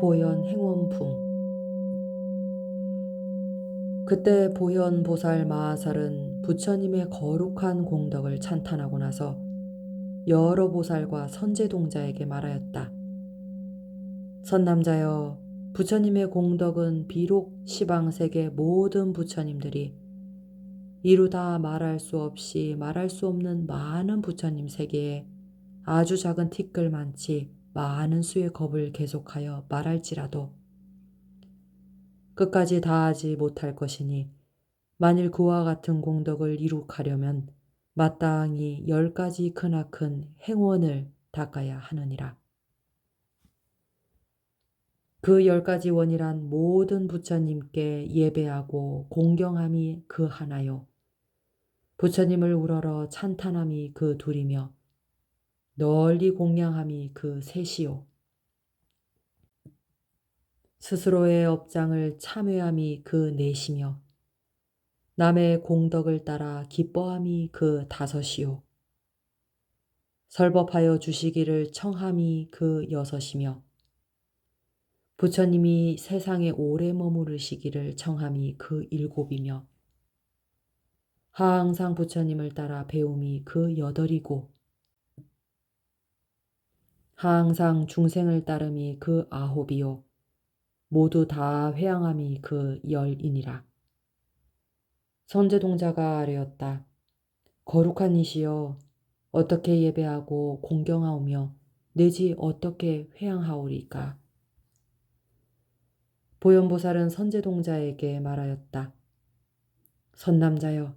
보현 행원품. 그때 보현 보살 마하살은 부처님의 거룩한 공덕을 찬탄하고 나서 여러 보살과 선제동자에게 말하였다. 선남자여, 부처님의 공덕은 비록 시방세계 모든 부처님들이 이루다 말할 수 없이 말할 수 없는 많은 부처님 세계에 아주 작은 티끌만치 많은 수의 겁을 계속하여 말할지라도 끝까지 다하지 못할 것이니 만일 그와 같은 공덕을 이룩하려면 마땅히 10가지 크나큰 행원을 닦아야 하느니라. 그 10가지 원이란 모든 부처님께 예배하고 공경함이 그 하나요. 부처님을 우러러 찬탄함이 그 둘이며 널리 공양함이 그 셋이요. 스스로의 업장을 참회함이 그 넷이며 남의 공덕을 따라 기뻐함이 그 다섯이요. 설법하여 주시기를 청함이 그 여섯이며 부처님이 세상에 오래 머무르시기를 청함이 그 일곱이며 항상 부처님을 따라 배움이 그 여덟이고 항상 중생을 따름이 그 아홉이요. 모두 다 회양함이 그 열이니라. 선제동자가 아뢰었다. 거룩한 이시여, 어떻게 예배하고 공경하오며 내지 어떻게 회양하오리까? 보현보살은 선제동자에게 말하였다. 선남자여,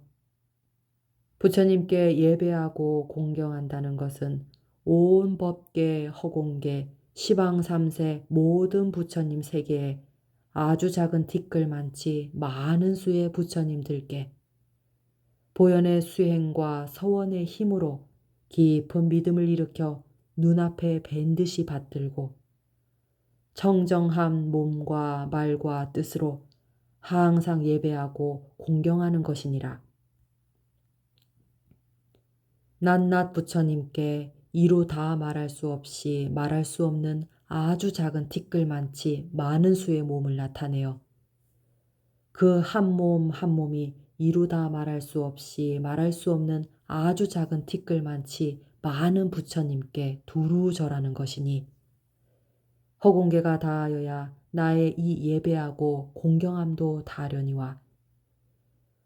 부처님께 예배하고 공경한다는 것은 온 법계, 허공계, 시방삼세 모든 부처님 세계에 아주 작은 티끌만치 많은 수의 부처님들께 보현의 수행과 서원의 힘으로 깊은 믿음을 일으켜 눈앞에 밴듯이 받들고 청정한 몸과 말과 뜻으로 항상 예배하고 공경하는 것이니라. 낱낱 부처님께 이루 다 말할 수 없이 말할 수 없는 아주 작은 티끌만치 많은 수의 몸을 나타내어 그 한 몸 한 몸이 이루다 말할 수 없이 말할 수 없는 아주 작은 티끌만치 많은 부처님께 두루 절하는 것이니 허공계가 다하여야 나의 이 예배하고 공경함도 다하려니와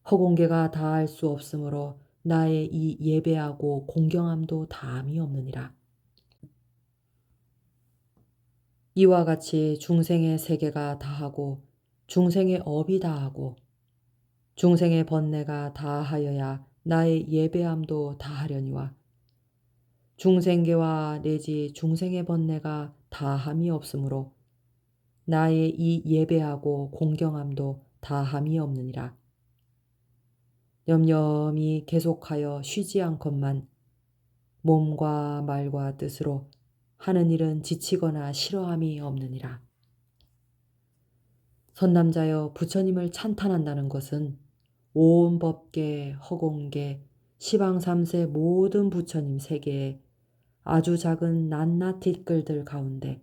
허공계가 다할 수 없으므로 나의 이 예배하고 공경함도 다함이 없느니라. 이와 같이 중생의 세계가 다하고 중생의 업이 다하고 중생의 번뇌가 다하여야 나의 예배함도 다하려니와 중생계와 내지 중생의 번뇌가 다함이 없으므로 나의 이 예배하고 공경함도 다함이 없느니라. 염염이 계속하여 쉬지 않건만 몸과 말과 뜻으로 하는 일은 지치거나 싫어함이 없느니라. 선남자여, 부처님을 찬탄한다는 것은 온 법계, 허공계, 시방삼세 모든 부처님 세계에 아주 작은 낱낱 티끌들 가운데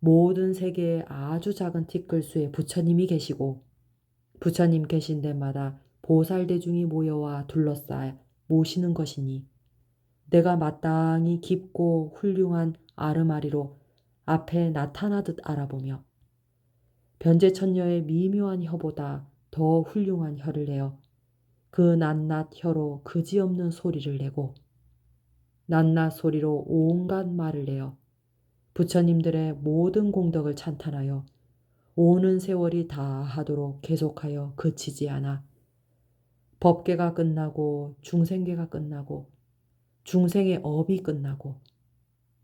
모든 세계에 아주 작은 티끌수의 부처님이 계시고 부처님 계신 데마다 보살대중이 모여와 둘러싸 모시는 것이니 내가 마땅히 깊고 훌륭한 아르마리로 앞에 나타나듯 알아보며 변제천녀의 미묘한 혀보다 더 훌륭한 혀를 내어 그 낱낱 혀로 그지없는 소리를 내고 낱낱 소리로 온갖 말을 내어 부처님들의 모든 공덕을 찬탄하여 오는 세월이 다하도록 계속하여 그치지 않아 법계가 끝나고 중생계가 끝나고 중생의 업이 끝나고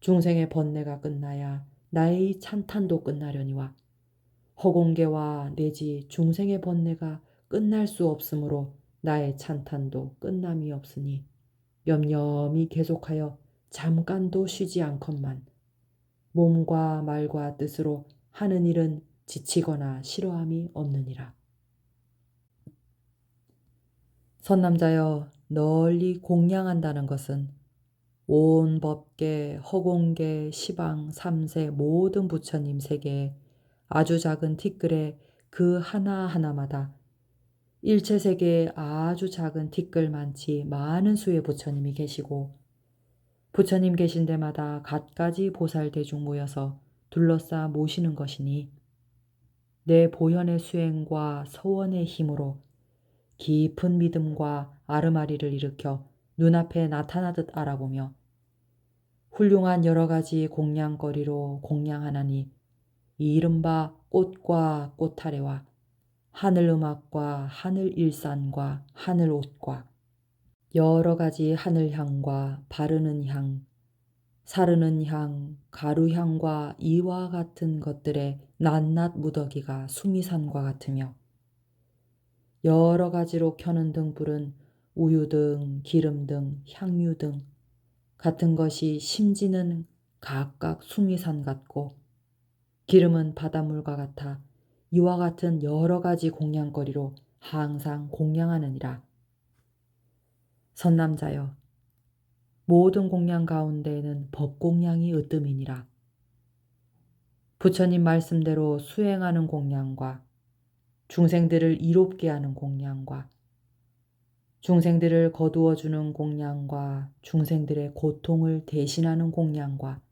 중생의 번뇌가 끝나야 나의 찬탄도 끝나려니와 허공계와 내지 중생의 번뇌가 끝날 수 없으므로 나의 찬탄도 끝남이 없으니 염염이 계속하여 잠깐도 쉬지 않건만 몸과 말과 뜻으로 하는 일은 지치거나 싫어함이 없느니라. 선남자여, 널리 공양한다는 것은 온 법계, 허공계, 시방, 삼세 모든 부처님 세계에 아주 작은 티끌에 그 하나하나마다 일체 세계에 아주 작은 티끌만치 많은 수의 부처님이 계시고 부처님 계신 데마다 갖가지 보살 대중 모여서 둘러싸 모시는 것이니 내 보현의 수행과 서원의 힘으로 깊은 믿음과 아르마리를 일으켜 눈앞에 나타나듯 알아보며 훌륭한 여러 가지 공양거리로 공양하나니 이 이른바 꽃과 꽃타래와 하늘음악과 하늘일산과 하늘옷과 여러 가지 하늘향과 바르는 향, 사르는 향, 가루향과 이와 같은 것들의 낱낱 무더기가 수미산과 같으며 여러 가지로 켜는 등불은 우유등, 기름등, 향유등 같은 것이 심지는 각각 수미산 같고 기름은 바닷물과 같아 이와 같은 여러 가지 공양거리로 항상 공양하느니라. 선남자여, 모든 공양 가운데에는 법공양이 으뜸이니라. 부처님 말씀대로 수행하는 공양과 중생들을 이롭게 하는 공양과 중생들을 거두어주는 공양과 중생들의 고통을 대신하는 공양과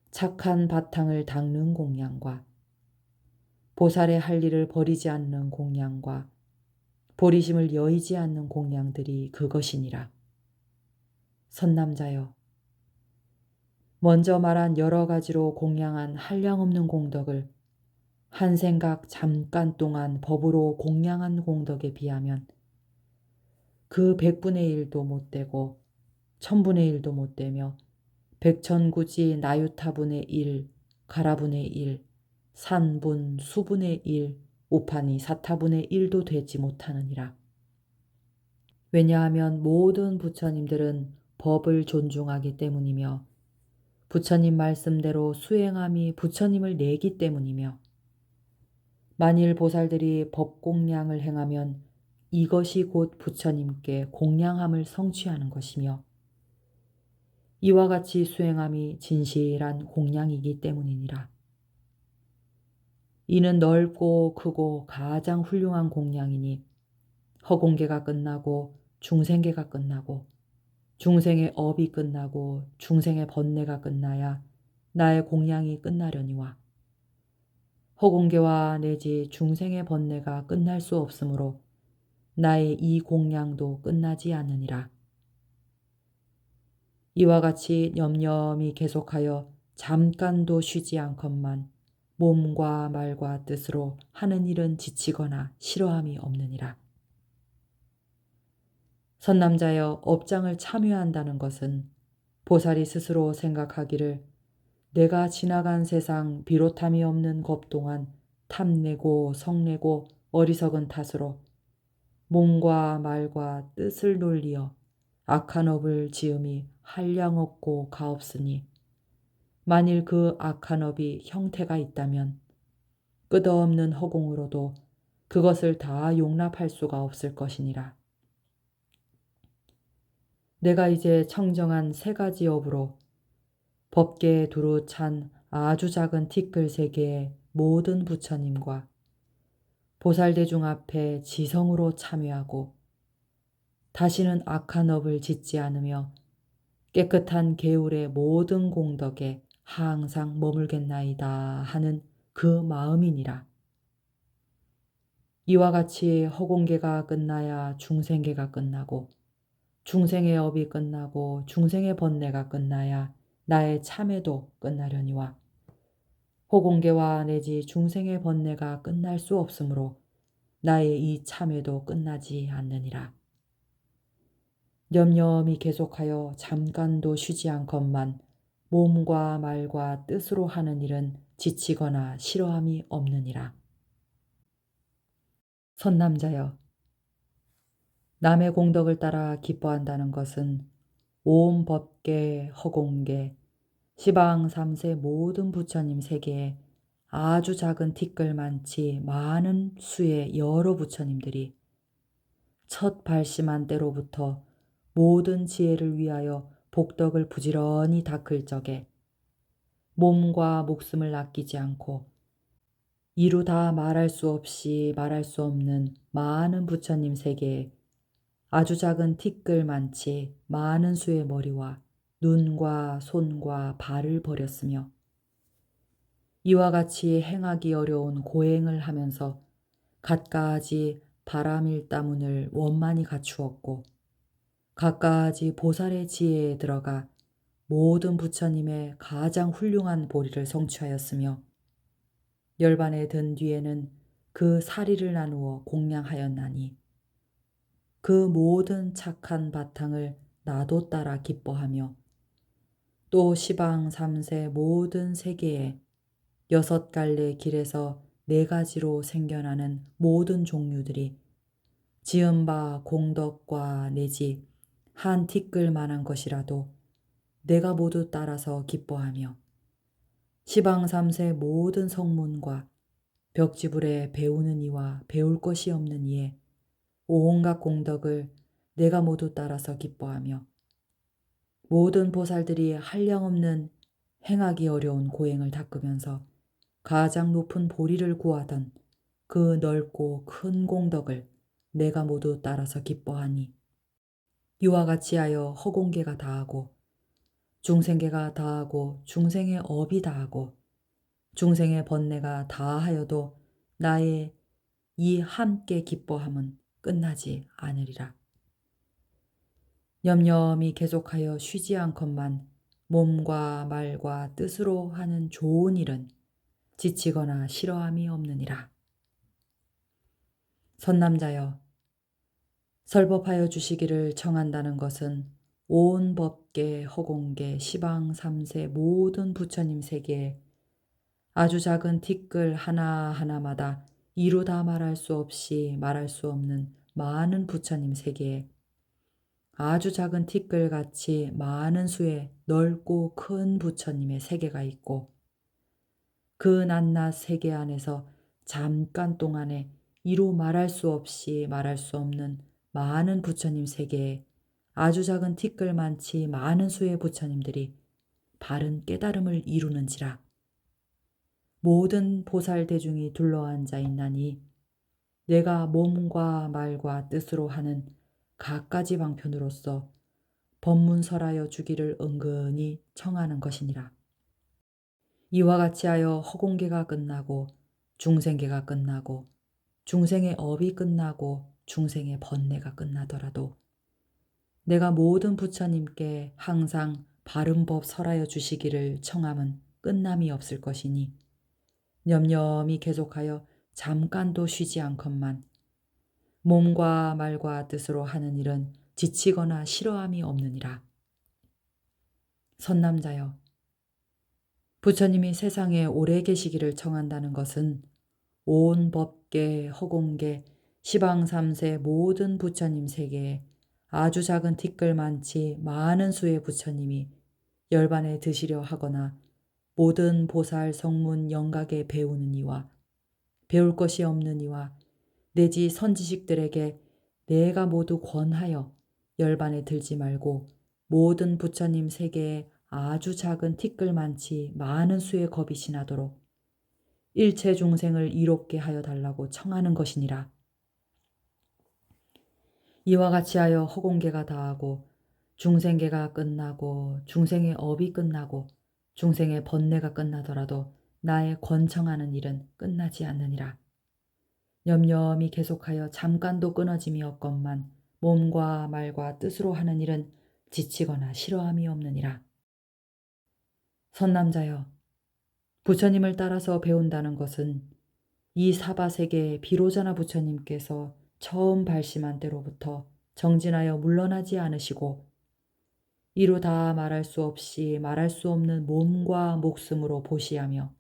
착한 바탕을 닦는 공양과 보살의 할 일을 버리지 않는 공양과 보리심을 여의지 않는 공양들이 그것이니라. 선남자여, 먼저 말한 여러 가지로 공양한 한량없는 공덕을 한 생각 잠깐 동안 법으로 공양한 공덕에 비하면 그 100분의 1도 못 되고 1000분의 1도 못 되며 백천구지 나유타분의 1, 가라분의 1, 산분, 수분의 1, 오파니 사타분의 1도 되지 못하느니라. 왜냐하면 모든 부처님들은 법을 존중하기 때문이며 부처님 말씀대로 수행함이 부처님을 내기 때문이며 만일 보살들이 법공양을 행하면 이것이 곧 부처님께 공양함을 성취하는 것이며 이와 같이 수행함이 진실한 공양이기 때문이니라. 이는 넓고 크고 가장 훌륭한 공양이니 허공계가 끝나고 중생계가 끝나고 중생의 업이 끝나고 중생의 번뇌가 끝나야 나의 공양이 끝나려니와 허공계와 내지 중생의 번뇌가 끝날 수 없으므로 나의 이 공양도 끝나지 않으니라. 이와 같이 염염이 계속하여 잠깐도 쉬지 않건만 몸과 말과 뜻으로 하는 일은 지치거나 싫어함이 없느니라. 선남자여, 업장을 참여한다는 것은 보살이 스스로 생각하기를 내가 지나간 세상 비롯함이 없는 것 동안 탐내고 성내고 어리석은 탓으로 몸과 말과 뜻을 놀리어 악한 업을 지음이 한량없고 가없으니 만일 그 악한 업이 형태가 있다면 끝없는 허공으로도 그것을 다 용납할 수가 없을 것이니라. 내가 이제 청정한 3가지 업으로 법계에 두루 찬 아주 작은 티끌 3개의 모든 부처님과 보살대중 앞에 지성으로 참여하고 다시는 악한 업을 짓지 않으며 깨끗한 개울의 모든 공덕에 항상 머물겠나이다 하는 그 마음이니라. 이와 같이 허공계가 끝나야 중생계가 끝나고 중생의 업이 끝나고 중생의 번뇌가 끝나야 나의 참회도 끝나려니와 허공계와 내지 중생의 번뇌가 끝날 수 없으므로 나의 이 참회도 끝나지 않느니라. 염염이 계속하여 잠깐도 쉬지 않건만 몸과 말과 뜻으로 하는 일은 지치거나 싫어함이 없느니라. 선남자여, 남의 공덕을 따라 기뻐한다는 것은 온 법계, 허공계, 시방 삼세 모든 부처님 세계에 아주 작은 티끌만치 많은 수의 여러 부처님들이 첫 발심한 때로부터 모든 지혜를 위하여 복덕을 부지런히 닦을 적에 몸과 목숨을 아끼지 않고 이루 다 말할 수 없이 말할 수 없는 많은 부처님 세계에 아주 작은 티끌만치 많은 수의 머리와 눈과 손과 발을 버렸으며 이와 같이 행하기 어려운 고행을 하면서 갖가지 바람일다문을 원만히 갖추었고 갖가지 보살의 지혜에 들어가 모든 부처님의 가장 훌륭한 보리를 성취하였으며 열반에 든 뒤에는 그 사리를 나누어 공양하였나니 그 모든 착한 바탕을 나도 따라 기뻐하며 또 시방 삼세 모든 세계에 6갈래 길에서 4가지로 생겨나는 모든 종류들이 지은 바 공덕과 내지 한 티끌만한 것이라도 내가 모두 따라서 기뻐하며 시방 삼세 모든 성문과 벽지불에 배우는 이와 배울 것이 없는 이에 온갖 공덕을 내가 모두 따라서 기뻐하며 모든 보살들이 한량없는 행하기 어려운 고행을 닦으면서 가장 높은 보리를 구하던 그 넓고 큰 공덕을 내가 모두 따라서 기뻐하니 이와 같이 하여 허공계가 다하고 중생계가 다하고 중생의 업이 다하고 중생의 번뇌가 다하여도 나의 이 함께 기뻐함은 끝나지 않으리라. 염염이 계속하여 쉬지 않건만 몸과 말과 뜻으로 하는 좋은 일은 지치거나 싫어함이 없느니라. 선남자여, 설법하여 주시기를 청한다는 것은 온 법계, 허공계, 시방 삼세 모든 부처님 세계에 아주 작은 티끌 하나하나마다 이루 다 말할 수 없이 말할 수 없는 많은 부처님 세계에 아주 작은 티끌같이 많은 수의 넓고 큰 부처님의 세계가 있고 그 낱낱 세계 안에서 잠깐 동안에 이루 말할 수 없이 말할 수 없는 많은 부처님 세계에 아주 작은 티끌만치 많은 수의 부처님들이 바른 깨달음을 이루는지라. 모든 보살 대중이 둘러앉아 있나니 내가 몸과 말과 뜻으로 하는 갖가지 방편으로서 법문설하여 주기를 은근히 청하는 것이니라. 이와 같이 하여 허공계가 끝나고 중생계가 끝나고 중생의 업이 끝나고 중생의 번뇌가 끝나더라도 내가 모든 부처님께 항상 바른 법 설하여 주시기를 청함은 끝남이 없을 것이니 염염이 계속하여 잠깐도 쉬지 않건만 몸과 말과 뜻으로 하는 일은 지치거나 싫어함이 없느니라. 선남자여, 부처님이 세상에 오래 계시기를 청한다는 것은 온 법계, 허공계, 시방삼세 모든 부처님 세계에 아주 작은 티끌만치 많은 수의 부처님이 열반에 드시려 하거나 모든 보살 성문 영각에 배우는 이와 배울 것이 없는 이와 내지 선지식들에게 내가 모두 권하여 열반에 들지 말고 모든 부처님 세계에 아주 작은 티끌만치 많은 수의 겁이 지나도록 일체 중생을 이롭게 하여 달라고 청하는 것이니라. 이와 같이 하여 허공계가 다하고 중생계가 끝나고 중생의 업이 끝나고 중생의 번뇌가 끝나더라도 나의 권청하는 일은 끝나지 않느니라. 염염이 계속하여 잠깐도 끊어짐이 없건만 몸과 말과 뜻으로 하는 일은 지치거나 싫어함이 없느니라. 선남자여, 부처님을 따라서 배운다는 것은 이 사바세계의 비로자나 부처님께서 처음 발심한 때로부터 정진하여 물러나지 않으시고 이루 다 말할 수 없이 말할 수 없는 몸과 목숨으로 보시하며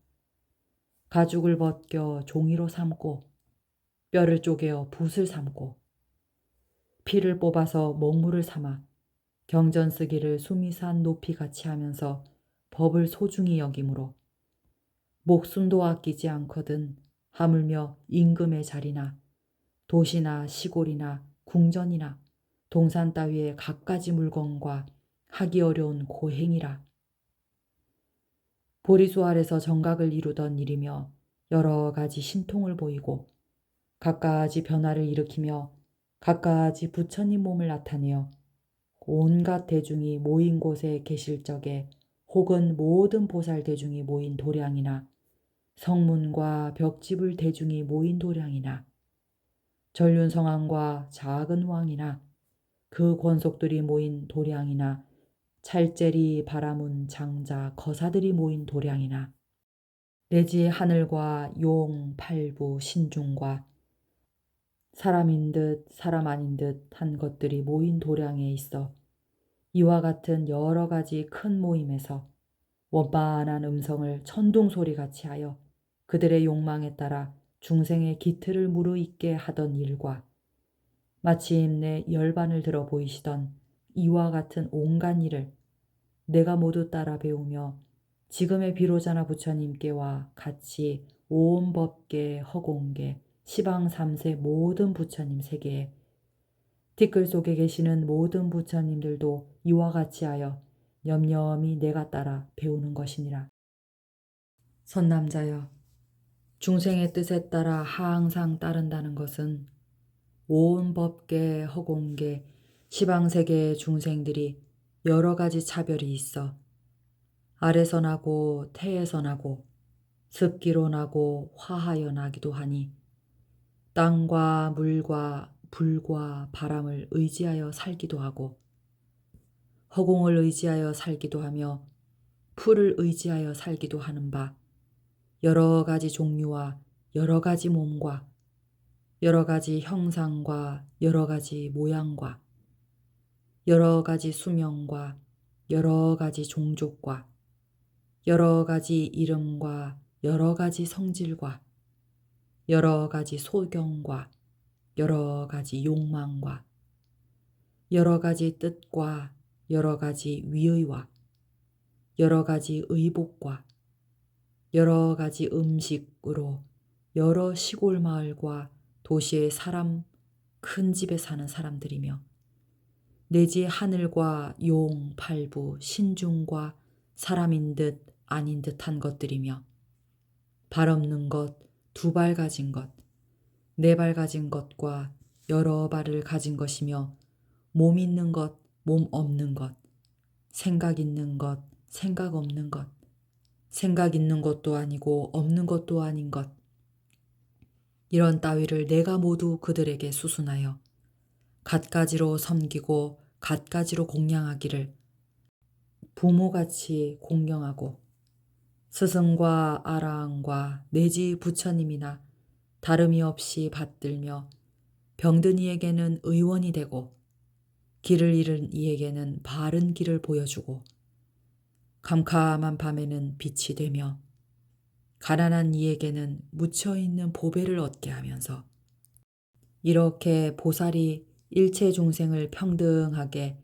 가죽을 벗겨 종이로 삼고 뼈를 쪼개어 붓을 삼고 피를 뽑아서 먹물을 삼아 경전 쓰기를 수미산 높이같이 하면서 법을 소중히 여김으로 목숨도 아끼지 않거든 하물며 임금의 자리나 도시나 시골이나 궁전이나 동산 따위의 갖가지 물건과 하기 어려운 고행이라. 보리수 아래서 정각을 이루던 일이며 여러 가지 신통을 보이고 갖가지 변화를 일으키며 갖가지 부처님 몸을 나타내어 온갖 대중이 모인 곳에 계실 적에 혹은 모든 보살 대중이 모인 도량이나 성문과 벽지불 대중이 모인 도량이나 전륜성왕과 작은 왕이나 그 권속들이 모인 도량이나 찰제리 바라문 장자 거사들이 모인 도량이나 내지 하늘과 용 팔부 신중과 사람인 듯 사람 아닌 듯 한 것들이 모인 도량에 있어 이와 같은 여러 가지 큰 모임에서 원만한 음성을 천둥소리같이 하여 그들의 욕망에 따라 중생의 기틀을 무르익게 하던 일과 마침내 열반을 들어 보이시던 이와 같은 온갖 일을 내가 모두 따라 배우며 지금의 비로자나 부처님께와 같이 온 법계 허공계 시방 삼세 모든 부처님 세계에 티끌 속에 계시는 모든 부처님들도 이와 같이 하여 염염이 내가 따라 배우는 것이니라. 선남자여, 중생의 뜻에 따라 항상 따른다는 것은 온 법계 허공계 시방세계의 중생들이 여러 가지 차별이 있어 아래서 나고 태에서 나고 습기로 나고 화하여 나기도 하니 땅과 물과 불과 바람을 의지하여 살기도 하고 허공을 의지하여 살기도 하며 풀을 의지하여 살기도 하는 바 여러 가지 종류와 여러 가지 몸과 여러 가지 형상과 여러 가지 모양과 여러 가지 수명과 여러 가지 종족과 여러 가지 이름과 여러 가지 성질과 여러 가지 소경과 여러 가지 욕망과 여러 가지 뜻과 여러 가지 위의와 여러 가지 의복과 여러 가지 음식으로 여러 시골 마을과 도시의 사람, 큰 집에 사는 사람들이며 내지 하늘과 용, 팔부, 신중과 사람인 듯 아닌 듯한 것들이며 발 없는 것, 두 발 가진 것, 네 발 가진 것과 여러 발을 가진 것이며 몸 있는 것, 몸 없는 것, 생각 있는 것, 생각 없는 것, 생각 있는 것도 아니고 없는 것도 아닌 것, 이런 따위를 내가 모두 그들에게 수순하여 갖가지로 섬기고 갖가지로 공양하기를 부모같이 공경하고 스승과 아라한과 내지 부처님이나 다름이 없이 받들며 병든 이에게는 의원이 되고 길을 잃은 이에게는 바른 길을 보여주고 캄캄한 밤에는 빛이 되며 가난한 이에게는 묻혀있는 보배를 얻게 하면서 이렇게 보살이 일체 중생을 평등하게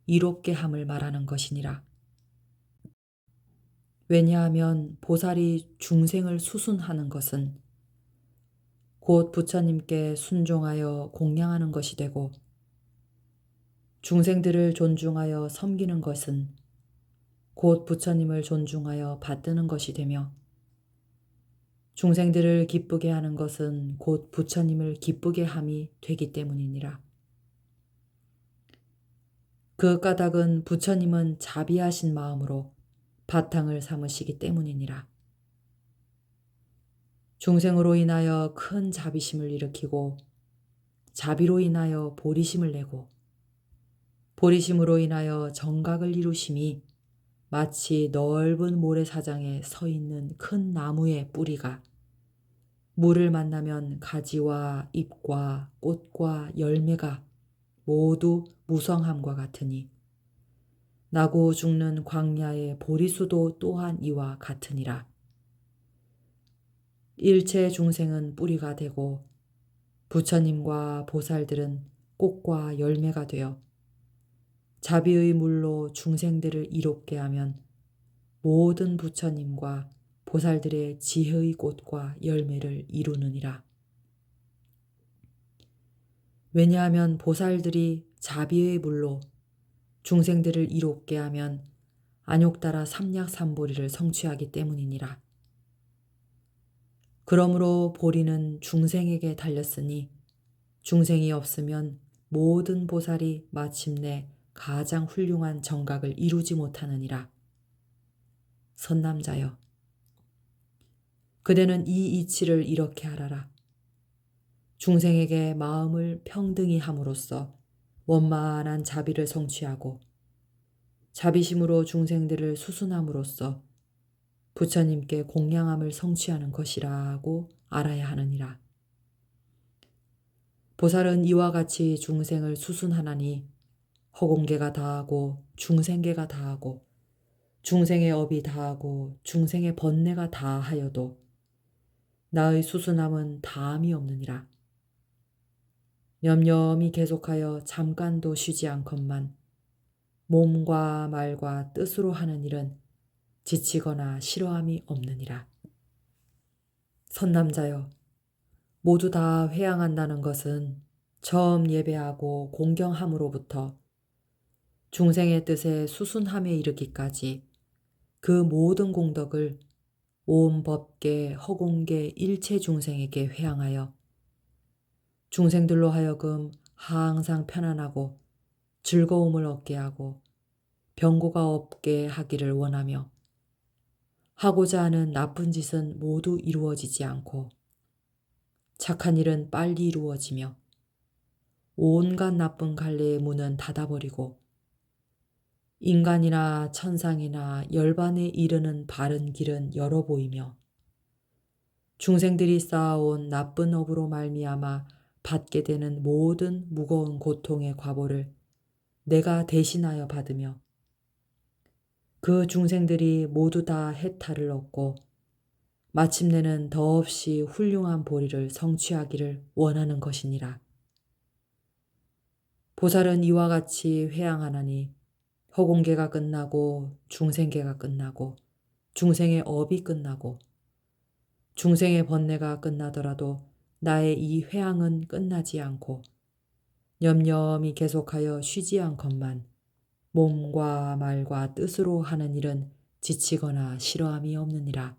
이롭게 함을 말하는 것이니라. 왜냐하면 보살이 중생을 수순하는 것은 곧 부처님께 순종하여 공양하는 것이 되고 중생들을 존중하여 섬기는 것은 곧 부처님을 존중하여 받드는 것이 되며 중생들을 기쁘게 하는 것은 곧 부처님을 기쁘게 함이 되기 때문이니라. 그 까닭은 부처님은 자비하신 마음으로 바탕을 삼으시기 때문이니라. 중생으로 인하여 큰 자비심을 일으키고 자비로 인하여 보리심을 내고 보리심으로 인하여 정각을 이루심이 마치 넓은 모래사장에 서 있는 큰 나무의 뿌리가 물을 만나면 가지와 잎과 꽃과 열매가 모두 무성함과 같으니 나고 죽는 광야의 보리수도 또한 이와 같으니라. 일체 중생은 뿌리가 되고 부처님과 보살들은 꽃과 열매가 되어 자비의 물로 중생들을 이롭게 하면 모든 부처님과 보살들의 지혜의 꽃과 열매를 이루느니라. 왜냐하면 보살들이 자비의 물로 중생들을 이롭게 하면 안욕따라 삼약삼보리를 성취하기 때문이니라. 그러므로 보리는 중생에게 달렸으니 중생이 없으면 모든 보살이 마침내 가장 훌륭한 정각을 이루지 못하느니라. 선남자여, 그대는 이 이치를 이렇게 하라라. 중생에게 마음을 평등히 함으로써 원만한 자비를 성취하고 자비심으로 중생들을 수순함으로써 부처님께 공양함을 성취하는 것이라고 알아야 하느니라. 보살은 이와 같이 중생을 수순하나니 허공계가 다하고 중생계가 다하고 중생의 업이 다하고 중생의 번뇌가 다하여도 나의 수순함은 다함이 없느니라. 염염이 계속하여 잠깐도 쉬지 않건만 몸과 말과 뜻으로 하는 일은 지치거나 싫어함이 없느니라. 선남자여, 모두 다 회양한다는 것은 처음 예배하고 공경함으로부터 중생의 뜻에 수순함에 이르기까지 그 모든 공덕을 온 법계, 허공계, 일체 중생에게 회양하여 중생들로 하여금 항상 편안하고 즐거움을 얻게 하고 병고가 없게 하기를 원하며 하고자 하는 나쁜 짓은 모두 이루어지지 않고 착한 일은 빨리 이루어지며 온갖 나쁜 갈래의 문은 닫아버리고 인간이나 천상이나 열반에 이르는 바른 길은 열어 보이며 중생들이 쌓아온 나쁜 업으로 말미암아 받게 되는 모든 무거운 고통의 과보를 내가 대신하여 받으며 그 중생들이 모두 다 해탈을 얻고 마침내는 더없이 훌륭한 보리를 성취하기를 원하는 것이니라. 보살은 이와 같이 회양하나니 허공계가 끝나고 중생계가 끝나고 중생의 업이 끝나고 중생의 번뇌가 끝나더라도 나의 이 회양은 끝나지 않고 염염이 계속하여 쉬지 않건만 몸과 말과 뜻으로 하는 일은 지치거나 싫어함이 없느니라.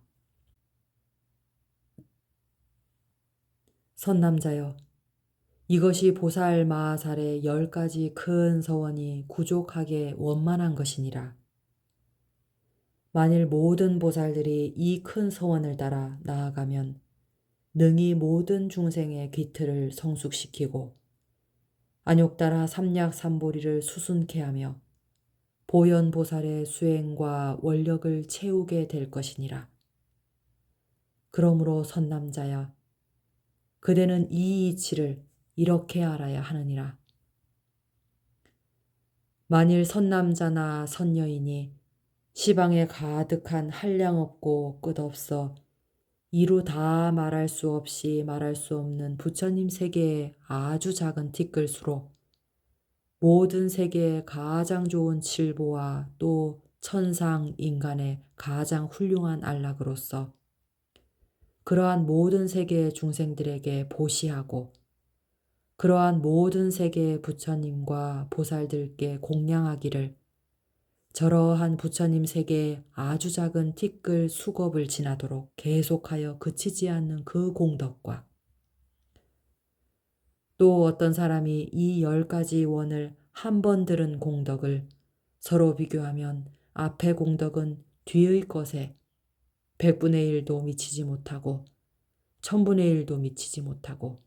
선남자여, 이것이 보살 마하살의 10가지 큰 서원이 구족하게 원만한 것이니라. 만일 모든 보살들이 이 큰 서원을 따라 나아가면 능히 모든 중생의 귀틀을 성숙시키고 안욕따라 삼약삼보리를 수순케 하며 보현보살의 수행과 원력을 채우게 될 것이니라. 그러므로 선남자야, 그대는 이 이치를 이렇게 알아야 하느니라. 만일 선남자나 선여인이 시방에 가득한 한량없고 끝없어 이루 다 말할 수 없이 말할 수 없는 부처님 세계의 아주 작은 티끌수로 모든 세계의 가장 좋은 칠보와 또 천상 인간의 가장 훌륭한 안락으로서 그러한 모든 세계의 중생들에게 보시하고 그러한 모든 세계의 부처님과 보살들께 공양하기를 저러한 부처님 세계의 아주 작은 티끌 수겁을 지나도록 계속하여 그치지 않는 그 공덕과 또 어떤 사람이 이 10가지 원을 한 번 들은 공덕을 서로 비교하면 앞의 공덕은 뒤의 것에 100분의 1도 미치지 못하고 1000분의 1도 미치지 못하고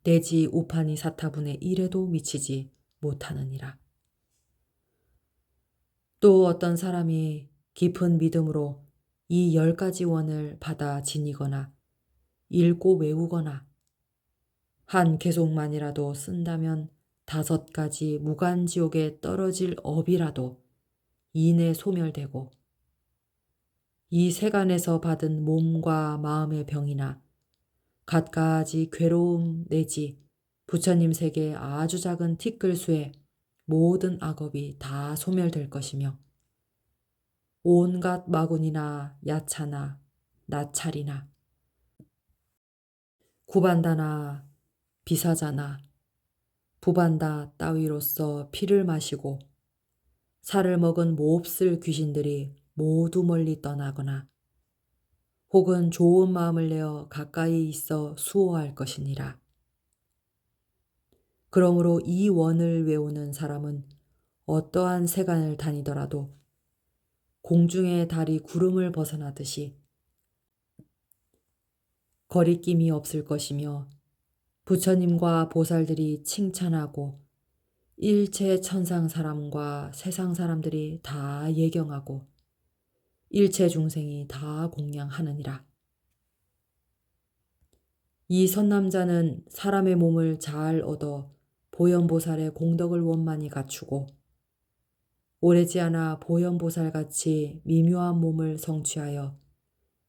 내지 우파니 사타분의 1에도 미치지 못하느니라. 또 어떤 사람이 깊은 믿음으로 이 10가지 원을 받아 지니거나 읽고 외우거나 한 개속만이라도 쓴다면 5가지 무간지옥에 떨어질 업이라도 이내 소멸되고 이 세간에서 받은 몸과 마음의 병이나 갖가지 괴로움 내지 부처님 세계의 아주 작은 티끌수의 모든 악업이 다 소멸될 것이며 온갖 마군이나 야차나 나찰이나 구반다나 비사자나 부반다 따위로서 피를 마시고 살을 먹은 몹쓸 귀신들이 모두 멀리 떠나거나 혹은 좋은 마음을 내어 가까이 있어 수호할 것이니라. 그러므로 이 원을 외우는 사람은 어떠한 세간을 다니더라도 공중의 달이 구름을 벗어나듯이 거리낌이 없을 것이며 부처님과 보살들이 칭찬하고 일체 천상 사람과 세상 사람들이 다 예경하고 일체 중생이 다 공양하느니라. 이 선남자는 사람의 몸을 잘 얻어 보현보살의 공덕을 원만히 갖추고 오래지 않아 보현보살같이 미묘한 몸을 성취하여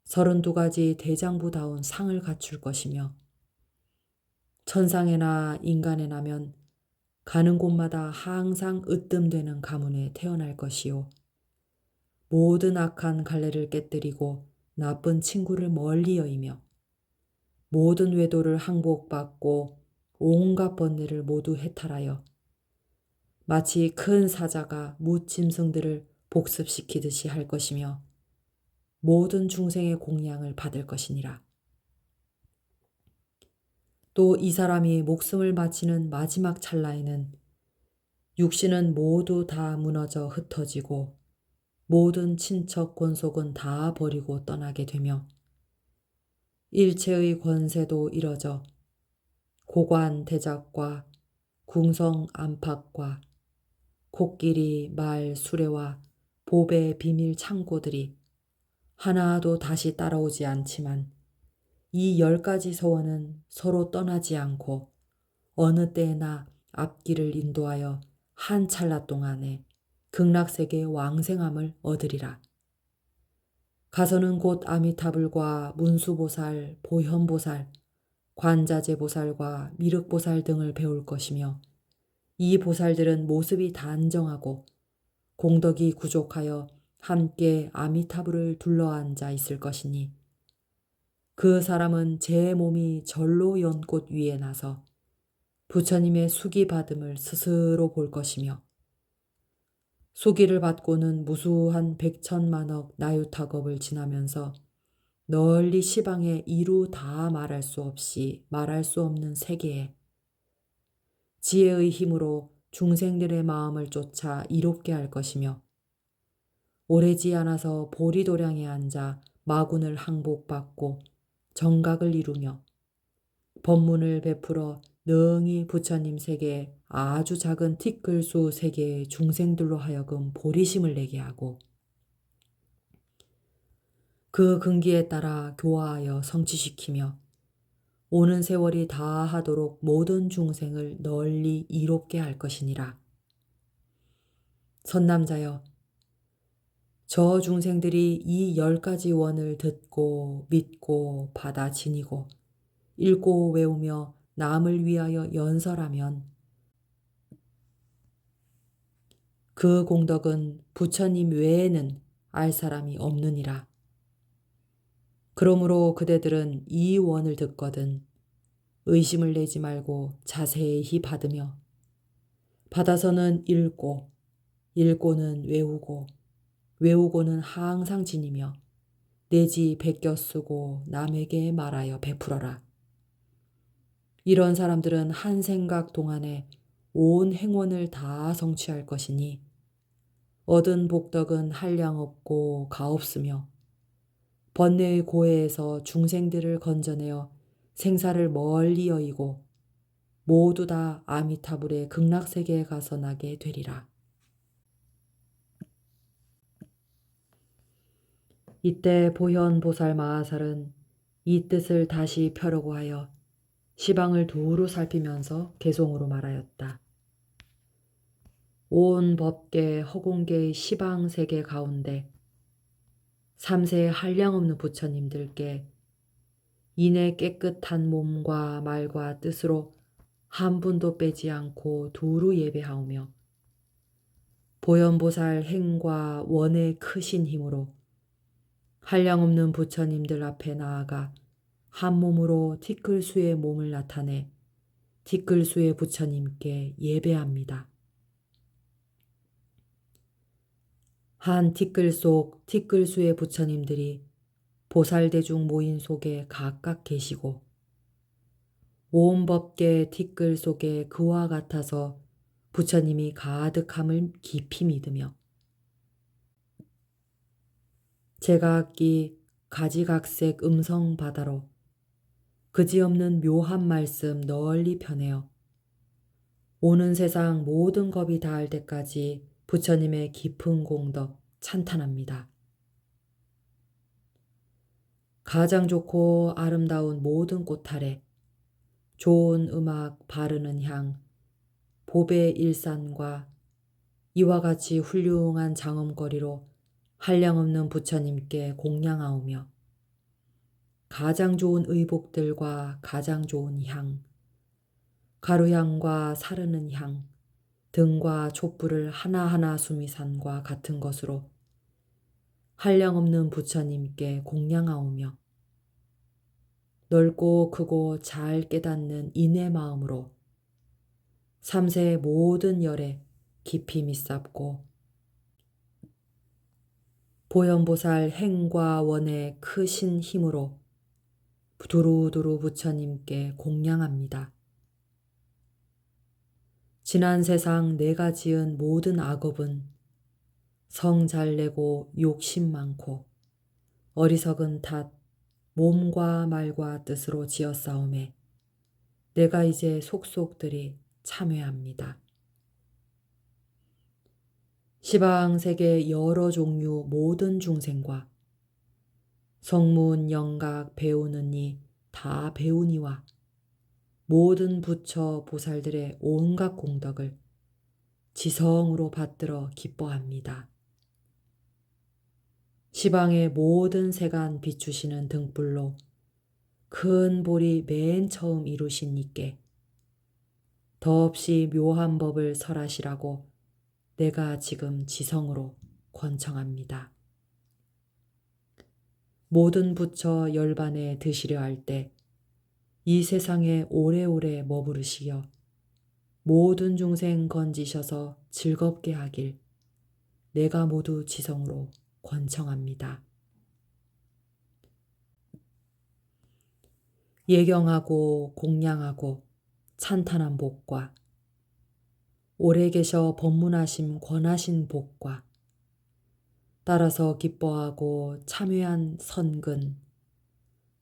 32가지 대장부다운 상을 갖출 것이며 천상에나 인간에 나면 가는 곳마다 항상 으뜸되는 가문에 태어날 것이요. 모든 악한 갈래를 깨뜨리고 나쁜 친구를 멀리 여이며 모든 외도를 항복받고 온갖 번뇌를 모두 해탈하여 마치 큰 사자가 무짐승들을 복습시키듯이 할 것이며 모든 중생의 공양을 받을 것이니라. 또 이 사람이 목숨을 바치는 마지막 찰나에는 육신은 모두 다 무너져 흩어지고 모든 친척 권속은 다 버리고 떠나게 되며 일체의 권세도 이뤄져 고관 대작과 궁성 안팎과 코끼리 말 수레와 보배 비밀 창고들이 하나도 다시 따라오지 않지만 이 10가지 서원은 서로 떠나지 않고 어느 때나 앞길을 인도하여 한 찰나 동안에 극락세계의 왕생함을 얻으리라. 가서는 곧 아미타불과 문수보살, 보현보살, 관자재보살과 미륵보살 등을 배울 것이며 이 보살들은 모습이 단정하고 공덕이 구족하여 함께 아미타불을 둘러앉아 있을 것이니 그 사람은 제 몸이 절로 연꽃 위에 나서 부처님의 수기 받음을 스스로 볼 것이며 수기를 받고는 무수한 백천만억 나유타겁을 지나면서 널리 시방에 이루 다 말할 수 없이 말할 수 없는 세계에 지혜의 힘으로 중생들의 마음을 쫓아 이롭게 할 것이며 오래지 않아서 보리도량에 앉아 마군을 항복받고 정각을 이루며 법문을 베풀어 능히 부처님 세계에 아주 작은 티끌수 세계의 중생들로 하여금 보리심을 내게 하고 그 근기에 따라 교화하여 성취시키며 오는 세월이 다하도록 모든 중생을 널리 이롭게 할 것이니라. 선남자여, 저 중생들이 이 10가지 원을 듣고 믿고 받아 지니고 읽고 외우며 남을 위하여 연설하면 그 공덕은 부처님 외에는 알 사람이 없느니라. 그러므로 그대들은 이 원을 듣거든 의심을 내지 말고 자세히 받으며 받아서는 읽고 읽고는 외우고 외우고는 항상 지니며 내지 베껴 쓰고 남에게 말하여 베풀어라. 이런 사람들은 한 생각 동안에 온 행원을 다 성취할 것이니 얻은 복덕은 한량없고 가없으며 번뇌의 고해에서 중생들을 건져내어 생사를 멀리 여의고 모두 다 아미타불의 극락세계에 가서 나게 되리라. 이때 보현보살 마하살은 이 뜻을 다시 펴려고 하여 시방을 두루 살피면서 개송으로 말하였다. 온 법계 허공계의 시방세계 가운데 삼세에 한량없는 부처님들께 이내 깨끗한 몸과 말과 뜻으로 한 분도 빼지 않고 두루 예배하오며 보현보살 행과 원의 크신 힘으로 한량없는 부처님들 앞에 나아가 한 몸으로 티끌수의 몸을 나타내 티끌수의 부처님께 예배합니다. 한 티끌 속 티끌수의 부처님들이 보살대중 모인 속에 각각 계시고 온 법계 티끌 속에 그와 같아서 부처님이 가득함을 깊이 믿으며 제각기 가지각색 음성 바다로 그지없는 묘한 말씀 널리 펴내어 오는 세상 모든 겁이 닿을 때까지 부처님의 깊은 공덕 찬탄합니다. 가장 좋고 아름다운 모든 꽃 아래 좋은 음악 바르는 향 보배 일산과 이와 같이 훌륭한 장엄거리로 한량없는 부처님께 공양하오며 가장 좋은 의복들과 가장 좋은 향, 가루향과 사르는 향 등과 촛불을 하나하나 수미산과 같은 것으로 한량없는 부처님께 공양하오며 넓고 크고 잘 깨닫는 인의 마음으로 삼세의 모든 열에 깊이 믿삽고 보현보살 행과 원의 크신 힘으로 두루두루 부처님께 공양합니다. 지난 세상 내가 지은 모든 악업은 성 잘내고 욕심 많고 어리석은 탓 몸과 말과 뜻으로 지었사오매 내가 이제 속속들이 참회합니다. 시방세계 여러 종류 모든 중생과 성문 영각 배우는 이 다 배우니와 모든 부처 보살들의 온갖 공덕을 지성으로 받들어 기뻐합니다. 시방의 모든 세간 비추시는 등불로 큰 볼이 맨 처음 이루신 이께 더없이 묘한 법을 설하시라고 내가 지금 지성으로 권청합니다. 모든 부처 열반에 드시려 할 때 이 세상에 오래오래 머무르시어 모든 중생 건지셔서 즐겁게 하길 내가 모두 지성으로 권청합니다. 예경하고 공양하고 찬탄한 복과 오래 계셔 법문하심 권하신 복과 따라서 기뻐하고 참회한 선근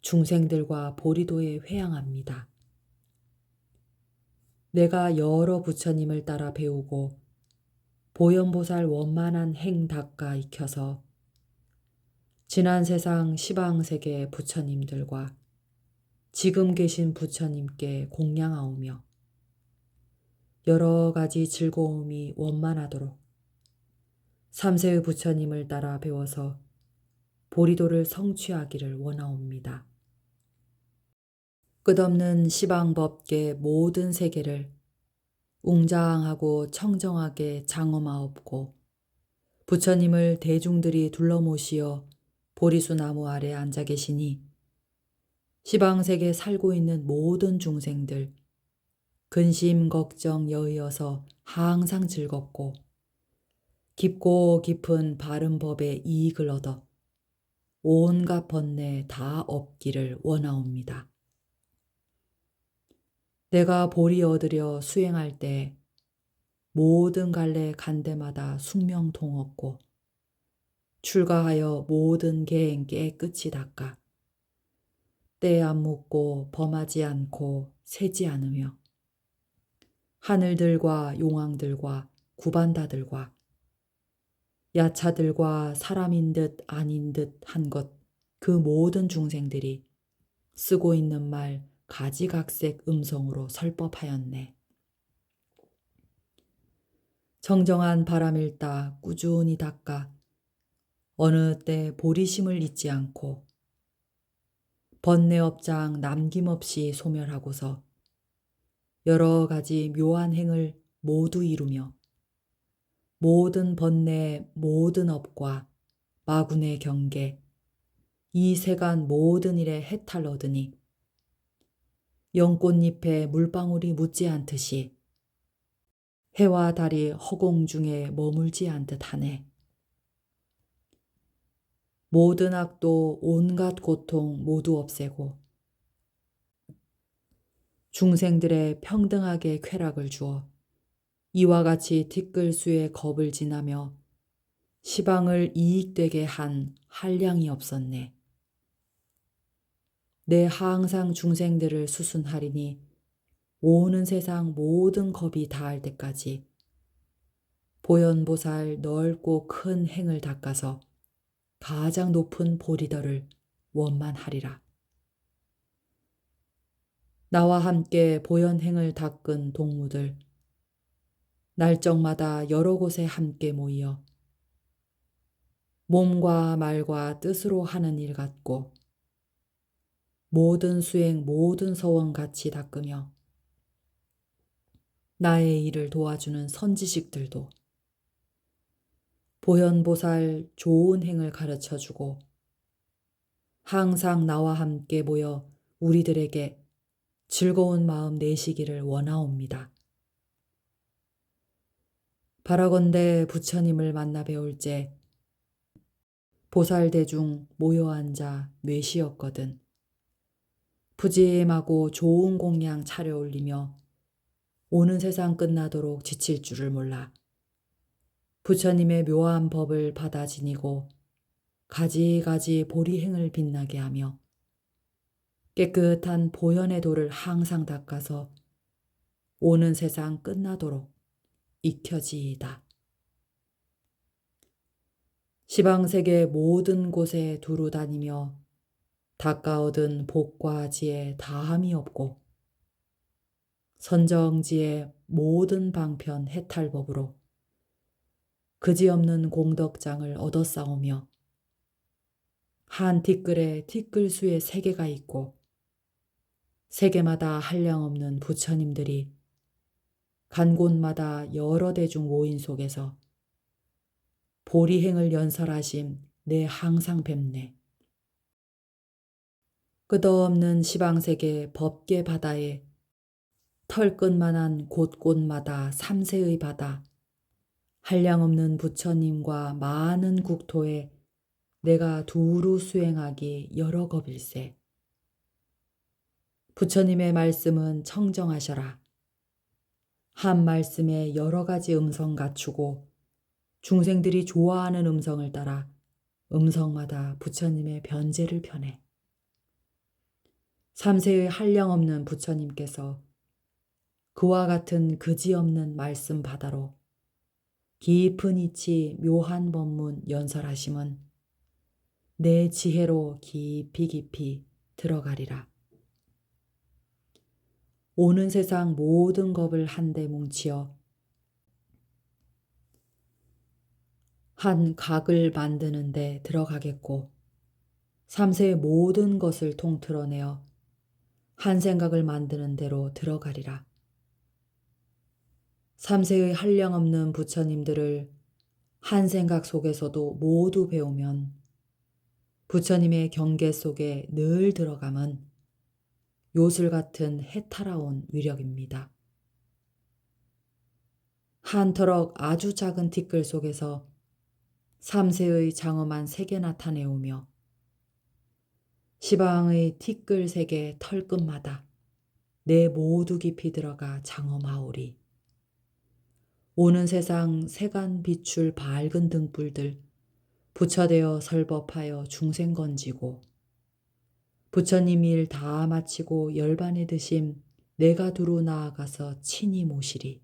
중생들과 보리도에 회양합니다. 내가 여러 부처님을 따라 배우고 보현보살 원만한 행 닦아 익혀서 지난 세상 시방세계 부처님들과 지금 계신 부처님께 공양하오며 여러 가지 즐거움이 원만하도록 삼세의 부처님을 따라 배워서 보리도를 성취하기를 원하옵니다. 끝없는 시방법계 모든 세계를 웅장하고 청정하게 장엄하옵고 부처님을 대중들이 둘러모시어 보리수 나무 아래 앉아 계시니 시방세계 살고 있는 모든 중생들 근심 걱정 여의어서 항상 즐겁고 깊고 깊은 바른 법의 이익을 얻어 온갖 번뇌 다 없기를 원하옵니다. 내가 보리 얻으려 수행할 때 모든 갈래 간데마다 숙명통 없고 출가하여 모든 계행 깨끗이 닦아 때 안 묻고 범하지 않고 세지 않으며 하늘들과 용왕들과 구반다들과 야차들과 사람인 듯 아닌 듯 한 것 그 모든 중생들이 쓰고 있는 말 가지각색 음성으로 설법하였네. 정정한 바람일다 꾸준히 닦아 어느 때 보리심을 잊지 않고 번뇌업장 남김없이 소멸하고서 여러 가지 묘한 행을 모두 이루며 모든 번뇌 모든 업과 마군의 경계 이 세간 모든 일에 해탈 얻으니 연꽃잎에 물방울이 묻지 않듯이 해와 달이 허공 중에 머물지 않듯 하네. 모든 악도 온갖 고통 모두 없애고 중생들의 평등하게 쾌락을 주어 이와 같이 티끌수의 겁을 지나며 시방을 이익되게 한 한량이 없었네. 내 항상 중생들을 수순하리니 오는 세상 모든 겁이 다할 때까지 보현보살 넓고 큰 행을 닦아서 가장 높은 보리더를 원만하리라. 나와 함께 보현행을 닦은 동무들, 날정마다 여러 곳에 함께 모이어 몸과 말과 뜻으로 하는 일 같고 모든 수행 모든 서원 같이 닦으며 나의 일을 도와주는 선지식들도 보현보살 좋은 행을 가르쳐주고 항상 나와 함께 모여 우리들에게 즐거운 마음 내시기를 원하옵니다. 바라건대 부처님을 만나 배울 때 보살대중 모여 앉아 뇌시었거든. 푸짐하고 좋은 공양 차려 올리며 오는 세상 끝나도록 지칠 줄을 몰라 부처님의 묘한 법을 받아 지니고 가지가지 보리행을 빛나게 하며 깨끗한 보현의 도를 항상 닦아서 오는 세상 끝나도록 익혀지이다. 시방세계 모든 곳에 두루 다니며 닦아 얻은 복과 지혜 다함이 없고 선정지의 모든 방편 해탈법으로 그지없는 공덕장을 얻어싸우며 한 티끌에 티끌수의 세계가 있고 세계마다 한량없는 부처님들이 간 곳마다 여러 대중 모인 속에서 보리행을 연설하심 내 항상 뵙네. 끝없는 시방세계 법계 바다에 털끝만한 곳곳마다 삼세의 바다, 한량없는 부처님과 많은 국토에 내가 두루 수행하기 여러 겁일세. 부처님의 말씀은 청정하셔라. 한 말씀에 여러 가지 음성 갖추고 중생들이 좋아하는 음성을 따라 음성마다 부처님의 변제를 펴내. 삼세의 한량없는 부처님께서 그와 같은 그지없는 말씀 바다로 깊은 이치 묘한 법문 연설하심은 내 지혜로 깊이 깊이 들어가리라. 오는 세상 모든 겁을 한데 뭉치어 한 각을 만드는 데 들어가겠고 삼세의 모든 것을 통틀어내어 한 생각을 만드는 대로 들어가리라. 삼세의 한량없는 부처님들을 한 생각 속에서도 모두 배우면 부처님의 경계 속에 늘 들어감은 요술 같은 해탈아온 위력입니다. 한 터럭 아주 작은 티끌 속에서 삼세의 장엄한 세계 나타내오며 시방의 티끌 세계 털끝마다 내 모두 깊이 들어가 장엄하오리. 오는 세상 세간 비출 밝은 등불들 부처되어 설법하여 중생 건지고 부처님 일 다 마치고 열반에 드심 내가 두루 나아가서 친히 모시리.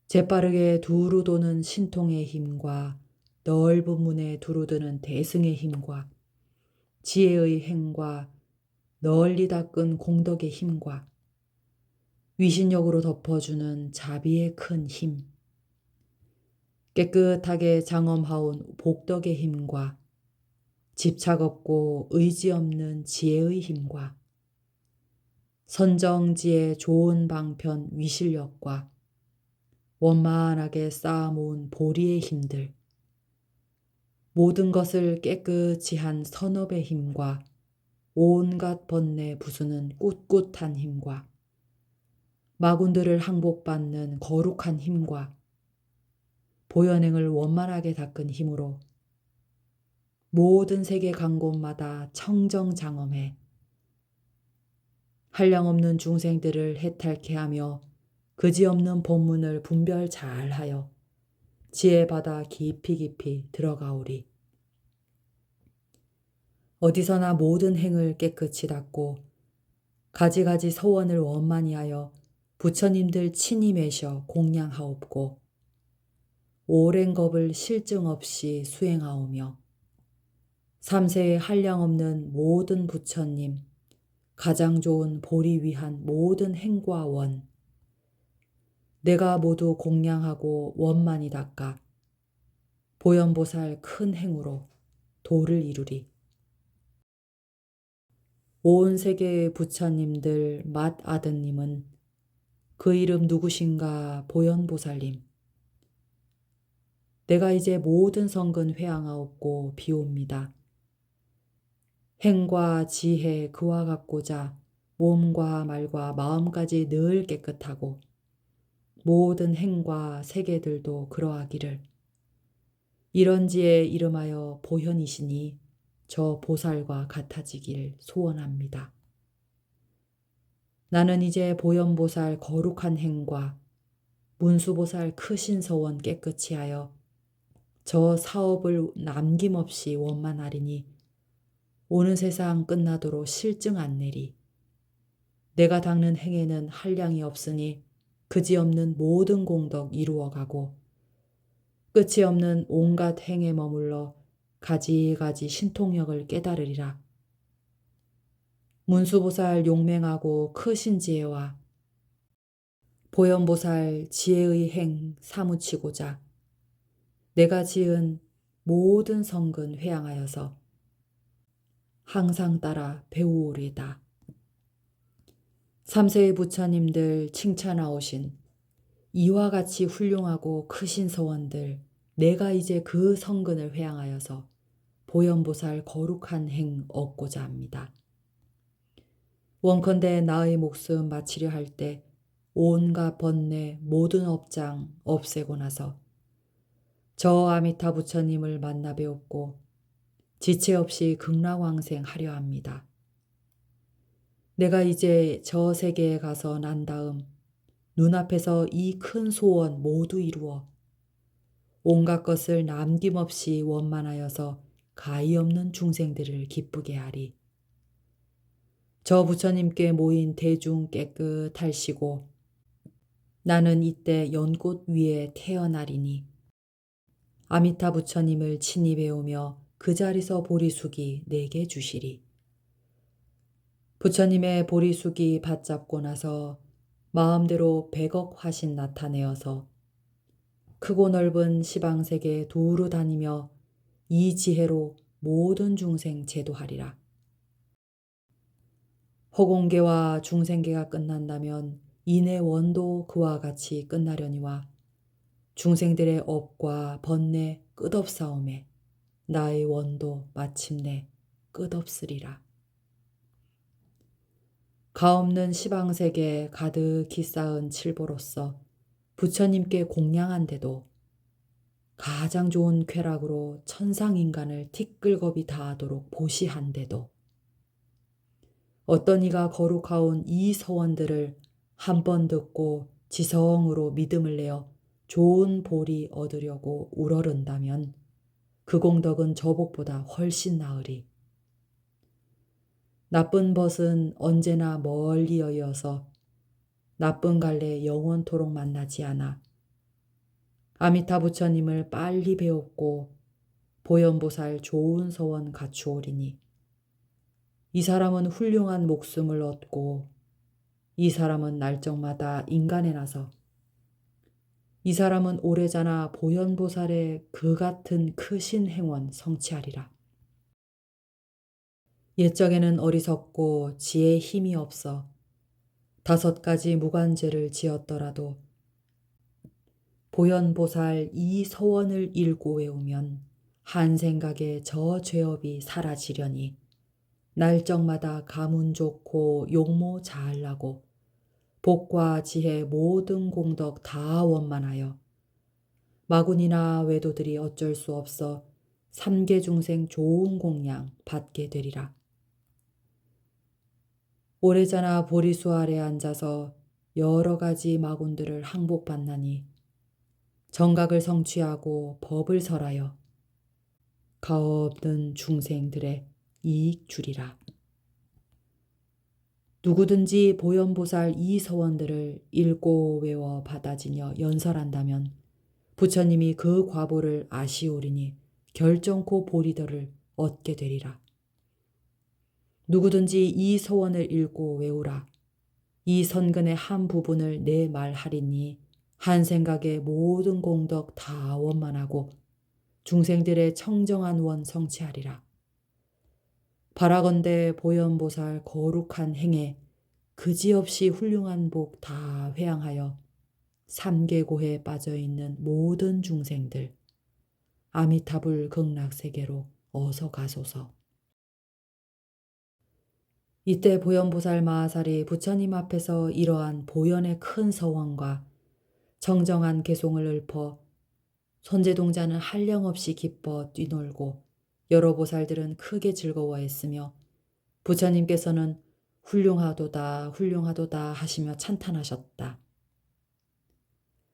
재빠르게 두루 도는 신통의 힘과 넓은 문에 두루 드는 대승의 힘과 지혜의 행과 널리 닦은 공덕의 힘과 위신력으로 덮어주는 자비의 큰 힘, 깨끗하게 장엄하온 복덕의 힘과 집착 없고 의지 없는 지혜의 힘과 선정지의 좋은 방편 위실력과 원만하게 쌓아모은 보리의 힘들, 모든 것을 깨끗이 한 선업의 힘과 온갖 번뇌 부수는 꿋꿋한 힘과 마군들을 항복받는 거룩한 힘과 보현행을 원만하게 닦은 힘으로 모든 세계 간 곳마다 청정장엄해 한량없는 중생들을 해탈케 하며 그지없는 본문을 분별 잘하여 지혜바다 깊이 깊이 들어가오리. 어디서나 모든 행을 깨끗이 닦고 가지가지 서원을 원만히 하여 부처님들 친히 매셔 공양하옵고 오랜 겁을 실증 없이 수행하오며 삼세에 한량없는 모든 부처님 가장 좋은 보리 위한 모든 행과 원 내가 모두 공양하고 원만히 닦아 보현보살 큰 행으로 도를 이루리. 온 세계의 부처님들 맏아드님은 그 이름 누구신가 보현보살님. 내가 이제 모든 성근 회항하옵고 비옵니다. 행과 지혜 그와 같고자 몸과 말과 마음까지 늘 깨끗하고 모든 행과 세계들도 그러하기를 이런지에 이름하여 보현이시니 저 보살과 같아지길 소원합니다. 나는 이제 보현보살 거룩한 행과 문수보살 크신 서원 깨끗이 하여 저 사업을 남김없이 원만하리니 오는 세상 끝나도록 실증 안 내리. 내가 닦는 행에는 한량이 없으니 그지없는 모든 공덕 이루어가고 끝이 없는 온갖 행에 머물러 가지가지 신통력을 깨달으리라. 문수보살 용맹하고 크신 지혜와 보현보살 지혜의 행 사무치고자 내가 지은 모든 성근 회양하여서 항상 따라 배우오리다. 삼세의 부처님들 칭찬하오신 이와 같이 훌륭하고 크신 서원들 내가 이제 그 성근을 회양하여서 보현보살 거룩한 행 얻고자 합니다. 원컨대 나의 목숨 마치려 할 때 온갖 번뇌 모든 업장 없애고 나서 저 아미타 부처님을 만나 뵈었고 지체 없이 극락왕생 하려 합니다. 내가 이제 저 세계에 가서 난 다음 눈앞에서 이 큰 소원 모두 이루어 온갖 것을 남김없이 원만하여서 가히 없는 중생들을 기쁘게 하리. 저 부처님께 모인 대중 깨끗할시고 나는 이때 연꽃 위에 태어나리니 아미타 부처님을 친히 배우며 그 자리서 보리숙이 내게 주시리. 부처님의 보리숙이 받잡고 나서 마음대로 100억 화신 나타내어서 크고 넓은 시방세계 두루 다니며 이 지혜로 모든 중생 제도하리라. 허공계와 중생계가 끝난다면 인의 원도 그와 같이 끝나려니와 중생들의 업과 번뇌 끝없사오매 나의 원도 마침내 끝없으리라. 가없는 시방세계 가득히 쌓은 칠보로서 부처님께 공양한데도 가장 좋은 쾌락으로 천상인간을 티끌겁이 다하도록 보시한데도 어떤 이가 거룩하온 이 서원들을 한 번 듣고 지성으로 믿음을 내어 좋은 보리 얻으려고 우러른다면 그 공덕은 저복보다 훨씬 나으리. 나쁜 벗은 언제나 멀리 여여서 나쁜 갈래 영원토록 만나지 않아 아미타 부처님을 빨리 배웠고 보현보살 좋은 서원 갖추오리니 이 사람은 훌륭한 목숨을 얻고 이 사람은 날적마다 인간에 나서 이 사람은 오래자나 보현보살의 그 같은 크신 행원 성취하리라. 옛적에는 어리석고 지혜에 힘이 없어 5가지 무관죄를 지었더라도 보현보살 이 서원을 읽고 외우면 한 생각에 저 죄업이 사라지려니 날적마다 가문 좋고 용모 잘나고 복과 지혜 모든 공덕 다 원만하여 마군이나 외도들이 어쩔 수 없어 삼계 중생 좋은 공양 받게 되리라. 오래전에 보리수 아래 앉아서 여러 가지 마군들을 항복받나니 정각을 성취하고 법을 설하여 가없는 중생들의 이익 주리라. 누구든지 보현보살 이 서원들을 읽고 외워 받아지녀 연설한다면 부처님이 그 과보를 아시오리니 결정코 보리더를 얻게 되리라. 누구든지 이 서원을 읽고 외우라. 이 선근의 한 부분을 내 말하리니 한 생각에 모든 공덕 다 원만하고 중생들의 청정한 원 성취하리라. 바라건대 보현보살 거룩한 행에 그지없이 훌륭한 복 다 회양하여 삼계고에 빠져있는 모든 중생들 아미타불 극락세계로 어서 가소서. 이때 보현보살 마하살이 부처님 앞에서 이러한 보현의 큰 서원과 정정한 개송을 읊어 선제동자는 한량없이 기뻐 뛰놀고 여러 보살들은 크게 즐거워했으며 부처님께서는 훌륭하도다 훌륭하도다 하시며 찬탄하셨다.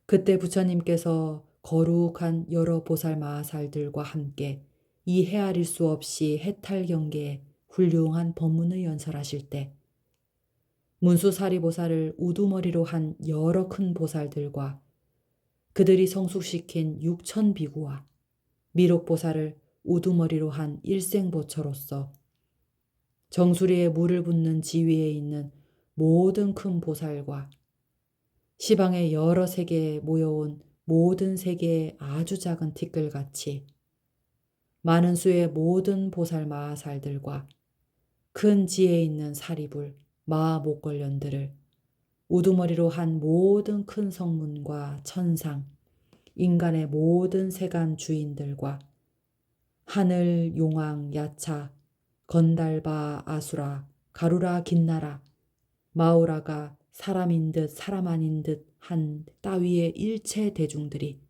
그때 부처님께서 거룩한 여러 보살 마하살들과 함께 이 헤아릴 수 없이 해탈경계에 훌륭한 법문을 연설하실 때 문수사리보살을 우두머리로 한 여러 큰 보살들과 그들이 성숙시킨 6천 비구와 미륵보살을 우두머리로 한 일생보처로서 정수리에 물을 붓는 지위에 있는 모든 큰 보살과 시방의 여러 세계에 모여온 모든 세계의 아주 작은 티끌같이 많은 수의 모든 보살 마하살들과 큰 지혜에 있는 사리불, 마목걸련들을 우두머리로 한 모든 큰 성문과 천상, 인간의 모든 세간 주인들과 하늘, 용왕, 야차, 건달바, 아수라, 가루라, 긴나라, 마오라가 사람인 듯 사람 아닌 듯 한 따위의 일체 대중들이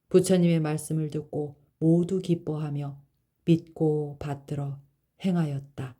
부처님의 말씀을 듣고 모두 기뻐하며 믿고 받들어 행하였다.